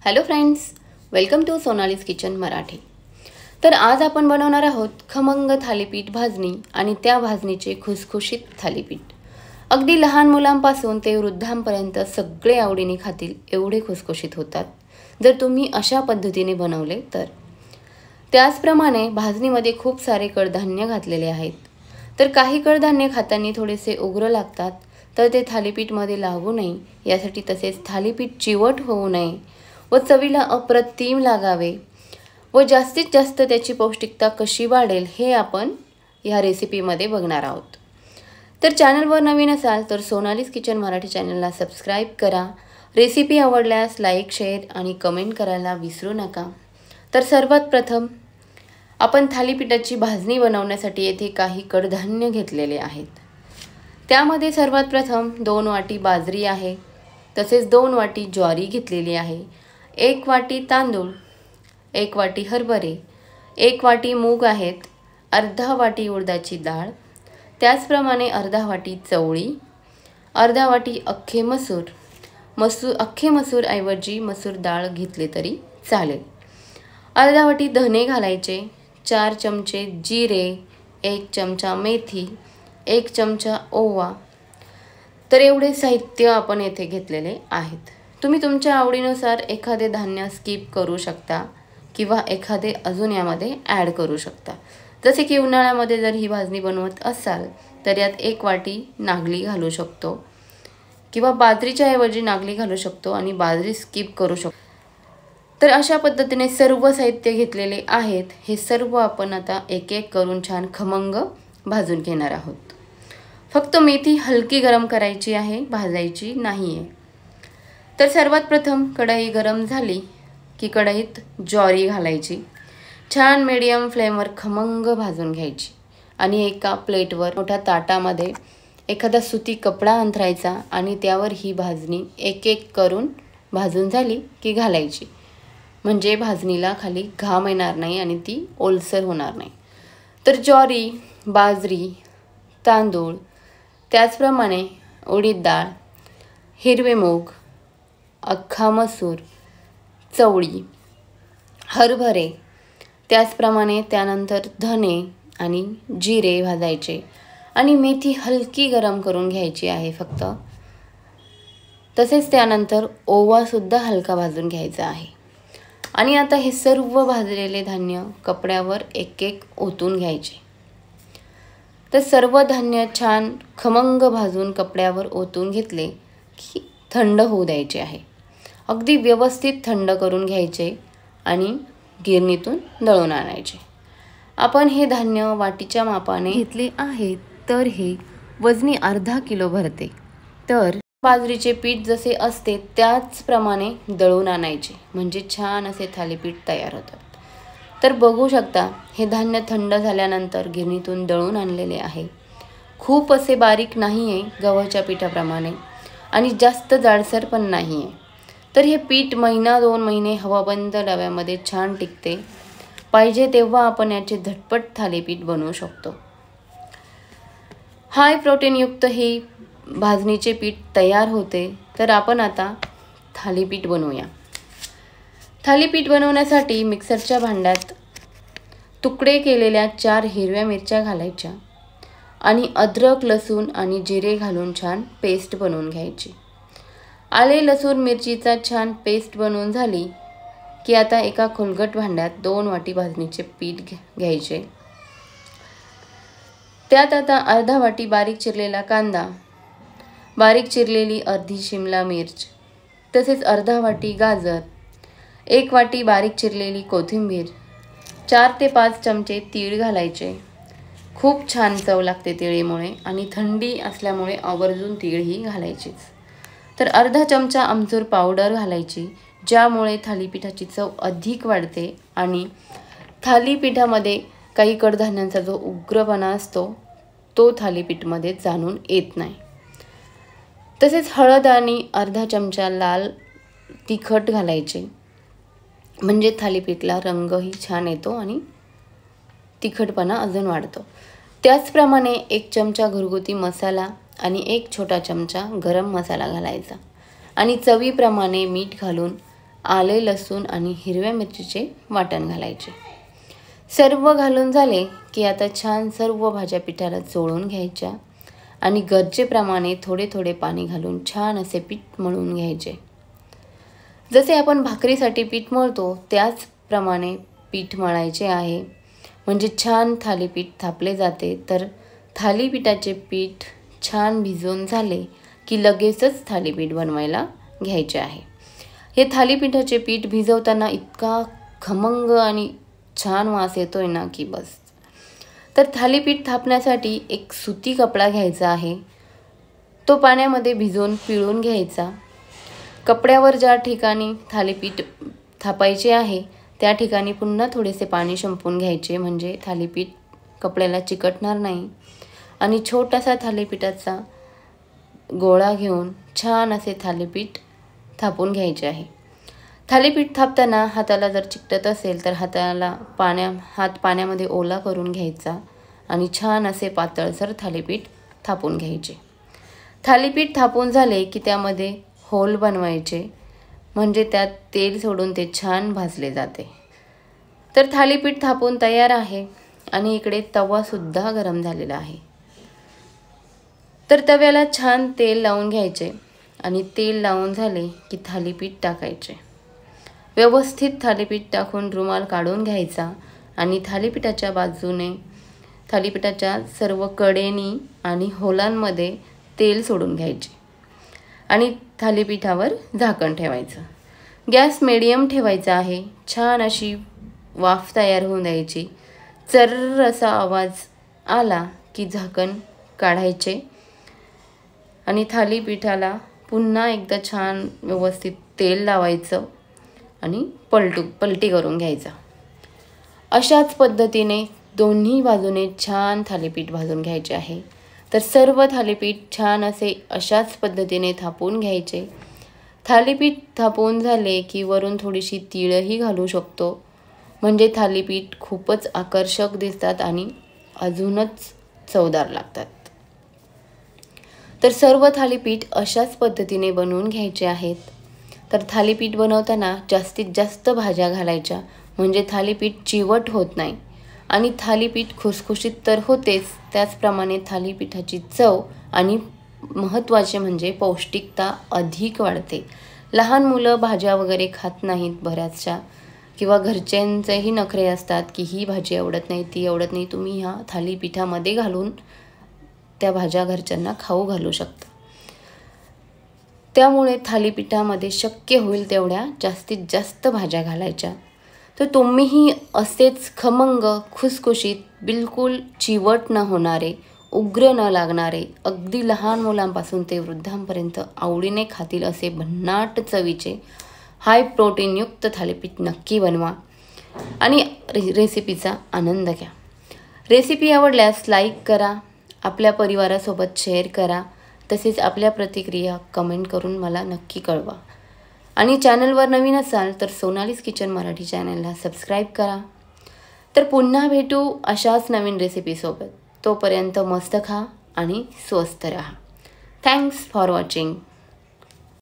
Hello friends, welcome to Sonali's kitchen Marathi. तर आज आपण बनवणार आहोत खमंग थालीपीठ भाजणी आणि त्या भाजणीचे खुसखुशीत थालीपीठ। अगदी लहान मुलांपासून ते वृद्धांपर्यंत सगळे आवडीने खातील एवढे खुसखुशीत होतात जर तुम्ही अशा पद्धतीने बनवले तर। त्याचप्रमाणे भाजणीमध्ये खूप सारे कडधान्य घातलेले आहेत, तर काही कडधान्य खाताना थोडेसे उग्र लागतात, तर ते थालीपीठमध्ये लागू नये यासाठी, तसेच थालीपीठ चिवट होऊ नये व चवीला अप्रतिम लागावे व जास्तीत जास्त त्याची पौष्टिकता कशी वाढेल हे आपण ह्या रेसिपीमध्ये बघणार आहोत। तर चॅनलवर नवीन असाल तर सोनालीज किचन मराठी चॅनलला सबस्क्राईब करा। रेसिपी आवडल्यास लाईक, शेअर आणि कमेंट करायला विसरू नका। तर सर्वात प्रथम आपण थालीपीठाची भाजणी बनवण्यासाठी येथे काही कडधान्य घेतलेले आहेत। त्यामध्ये सर्वात प्रथम 2 वाटी बाजरी आहे, तसेच 2 वाटी ज्वारी घेतलेली आहे, 1 वाटी तांदूळ, 1 वाटी हरभरे, 1 वाटी मूग आहेत, अर्धा वाटी उडदाची डाळ, त्याचप्रमाणे अर्धा वाटी चवळी, अर्धा वाटी अख्खे मसूर, अख्खे मसूर ऐवजी मसूर डाळ घेतले तरी चालेल, अर्धा वाटी धने घालायचे, 4 चमचे जिरे, 1 चमचा मेथी, 1 चमचा ओवा। तर एवढे साहित्य आपण येथे घेतलेले आहेत। तुम्ही तुमच्या आवडीनुसार एखादे धान्य स्किप करू शकता किंवा एखादे अजून यामध्ये ॲड करू शकता। जसे की उन्हाळ्यामध्ये जर ही भाजणी बनवत असाल तर यात 1 वाटी नागली घालू शकतो किंवा बाजरीच्या ऐवजी नागली घालू शकतो आणि बाजरी स्किप करू शकतो। तर अशा पद्धतीने सर्व साहित्य घेतलेले आहेत। हे सर्व आपण आता एक एक करून छान खमंग भाजून घेणार आहोत। फक्त मेथी हलकी गरम करायची आहे, भाजायची नाही आहे। तर सर्वात प्रथम कढई गरम झाली की कढईत ज्वारी घालायची, छान मीडियम फ्लेमवर खमंग भाजून घ्यायची आणि एका प्लेटवर मोठ्या ताटामध्ये एखादा सुती कपडा अंथरायचा आणि त्यावर ही भाजणी एक एक करून भाजून झाली की घालायची, म्हणजे भाजणीला खाली घाम येणार नाही आणि ती ओलसर होणार नाही। तर ज्वारी, बाजरी, तांदूळ, त्याचप्रमाणे उडीद डाळ, हिरवे मूग, अख्खा मसूर, चवळी, हरभरे, त्याचप्रमाणे त्यानंतर धने आणि जिरे भाजायचे आणि मेथी हलकी गरम करून घ्यायची आहे फक्त। तसेच त्यानंतर ओवा सुद्धा हलका भाजून घ्यायचा आहे आणि आता हे सर्व भाजलेले धान्य कपड्यावर एक एक ओतून घ्यायचे। तर सर्व धान्य छान खमंग भाजून कपड्यावर ओतून घेतले की थंड होऊ द्यायचे आहे, अगदी व्यवस्थित थंड करून घ्यायचे आणि गिरणीतून दळून आणायचे। आपण हे धान्य वाटीच्या मापाने घेतले आहे, तर हे वजनी अर्धा किलो भरते। तर बाजरीचे पीठ जसे असते त्याचप्रमाणे दळून आणायचे, म्हणजे छान असे थालीपीठ तयार होतात। तर बघू शकता हे धान्य थंड झाल्यानंतर गिरणीतून दळून आणलेले आहे। खूप असे बारीक नाही आहे गव्हाच्या पिठाप्रमाणे आणि जास्त जाडसर पण नाही आहे। तर हे पीठ 1-2 महिने हवाबंद डब्यामध्ये छान टिकते। पाहिजे तेव्हा आपण याचे झटपट थालीपीठ बनवू शकतो। हाय प्रोटीनयुक्त ही भाजणीचे पीठ तयार होते। तर आपण आता थालीपीठ बनवूया। थालीपीठ बनवण्यासाठी मिक्सरच्या भांड्यात तुकडे केलेल्या 4 हिरव्या मिरच्या घालायच्या आणि अद्रक, लसूण आणि जिरे घालून छान पेस्ट बनवून घ्यायची। आले, लसूण, मिरचीचा छान पेस्ट बनवून झाली की आता एका खोलगट भांड्यात 2 वाटी भाजणीचे पीठ घ्यायचे। त्यात आता अर्धा वाटी बारीक चिरलेला कांदा, बारीक चिरलेली अर्धी शिमला मिर्च, तसेच अर्धा वाटी गाजर, 1 वाटी बारीक चिरलेली कोथिंबीर, 4 ते 5 चमचे तीळ घालायचे। खूप छान चव लागते तिळीमुळे आणि थंडी असल्यामुळे आवर्जून तीळ ही घालायचीच। तर अर्धा चमचा आमचूर पावडर घालायची, ज्यामुळे थालीपीठाची चव अधिक वाढते आणि थालीपीठामध्ये काही कडधान्यांचा जो उग्रपणा असतो तो थालीपीठमध्ये जाणून येत नाही। तसेच हळद आणि अर्धा चमचा लाल तिखट घालायचे, म्हणजे थालीपीठला रंगही छान येतो आणि तिखटपणा अजून वाढतो। त्याचप्रमाणे 1 चमचा घरगुती मसाला आणि 1 छोटा चमचा गरम मसाला घालायचा आणि चवीप्रमाणे मीठ घालून आले, लसूण आणि हिरव्या मिरचीचे वाटण घालायचे. सर्व घालून झाले की आता छान सर्व भाज्या पिठाला चोळून घ्यायच्या आणि गरजेप्रमाणे थोडे थोडे पाणी घालून छान असे पीठ मळून घ्यायचे. जसे आपण भाकरीसाठी पीठ मळतो त्याचप्रमाणे पीठ मळायचे आहे, म्हणजे छान थालीपीठ थापले जाते. तर थालीपीठाचे पीठ छान भिजवून झाले की लगेचच थालीपीठ बनवायला घ्यायचे आहे. हे थालीपीठाचे पीठ भिजवताना इतका खमंग आणि छान वास येतोय ना की बस. तर थालीपीठ थापण्यासाठी एक सुती कपडा घ्यायचा आहे, तो पाण्यामध्ये भिजवून पिळून घ्यायचा. कपड्यावर ज्या ठिकाणी थालीपीठ थापायचे आहे त्या ठिकाणी पुन्हा थोडेसे पाणी शिंपवून घ्यायचे, म्हणजे थालीपीठ कपड्याला चिकटणार नाही. आणि छोटासा थालीपीठाचा गोळा घेऊन छान असे थालीपीठ थापून घ्यायचे आहे. थालीपीठ थापताना हाताला जर चिकटत असेल तर हात पाण्यामध्ये ओला करून घ्यायचा आणि छान असे पातळसर थालीपीठ थापून घ्यायचे. थालीपीठ थापून झाले की त्यामध्ये होल बनवायचे, म्हणजे त्यात तेल सोडून ते छान भाजले जाते. तर थालीपीठ थापून तयार आहे आणि इकडे तवासुद्धा गरम झालेला आहे. तर तव्याला छान तेल लावून घ्यायचे आणि तेल लावून झाले की थालीपीठ टाकायचे. व्यवस्थित थालीपीठ टाकून रुमाल काढून घ्यायचा आणि थालीपीठाच्या सर्व कडेनी आणि होलांमध्ये तेल सोडून घ्यायचे आणि थालीपीठावर झाकण ठेवायचं. गॅस मिडियम ठेवायचा आहे. छान अशी वाफ तयार होऊन द्यायची. चर्र असा आवाज आला की झाकण काढायचे आणि थालीपीठाला पुन्हा एकदा छान व्यवस्थित तेल लावायचं आणि पलटी करून घ्यायचा. अशाच पद्धतीने दोन्ही बाजूने छान थालीपीठ भाजून घ्यायचे आहे. तर सर्व थालीपीठ छान असे अशाच पद्धतीने थापून घ्यायचे. थालीपीठ थापून झाले की वरून थोडीशी तीळही घालू शकतो, म्हणजे थालीपीठ खूपच आकर्षक दिसतात आणि अजूनच चवदार लागतात. तर सर्व थालीपीठ अशाच पद्धतीने बनवून घ्यायचे आहेत. तर थालीपीठ बनवताना जास्तीत जास्त भाज्या घालायच्या, म्हणजे थालीपीठ चिवट होत नाही आणि थालीपीठ खुसखुशीत तर होतेच, त्याचप्रमाणे थालीपीठाची चव आणि महत्त्वाचे म्हणजे पौष्टिकता अधिक वाढते. लहान मुलं भाज्या वगैरे खात नाहीत बऱ्याचशा, किंवा घरच्यांचेही नखरे असतात की ही भाजी आवडत नाही, ती आवडत नाही. तुम्ही ह्या थालीपीठामध्ये घालून त्या भाज्या घरच्यांना खाऊ घालू शकता. त्यामुळे थालीपीठामध्ये शक्य होईल तेवढ्या जास्तीत जास्त भाज्या घालायच्या. तर तुम्हीही असेच खमंग, खुसखुशीत, बिलकुल चिवट न होणारे, उग्र न लागणारे, अगदी लहान मुलांपासून ते वृद्धांपर्यंत आवडीने खातील असे भन्नाट चवीचे हाय प्रोटीनयुक्त थालीपीठ नक्की बनवा आणि रेसिपीचा आनंद घ्या. रेसिपी आवडल्यास लाईक करा, आपल्या परिवारासोबत शेअर करा, तसेच आपल्या प्रतिक्रिया कमेंट करून मला नक्की कळवा. आणि चॅनलवर नवीन असाल तर सोनालीज किचन मराठी चॅनलला सबस्क्राईब करा. तर पुन्हा भेटू अशाच नवीन रेसिपीसोबत. तोपर्यंत मस्त खा आणि स्वस्थ राहा. Thanks for watching.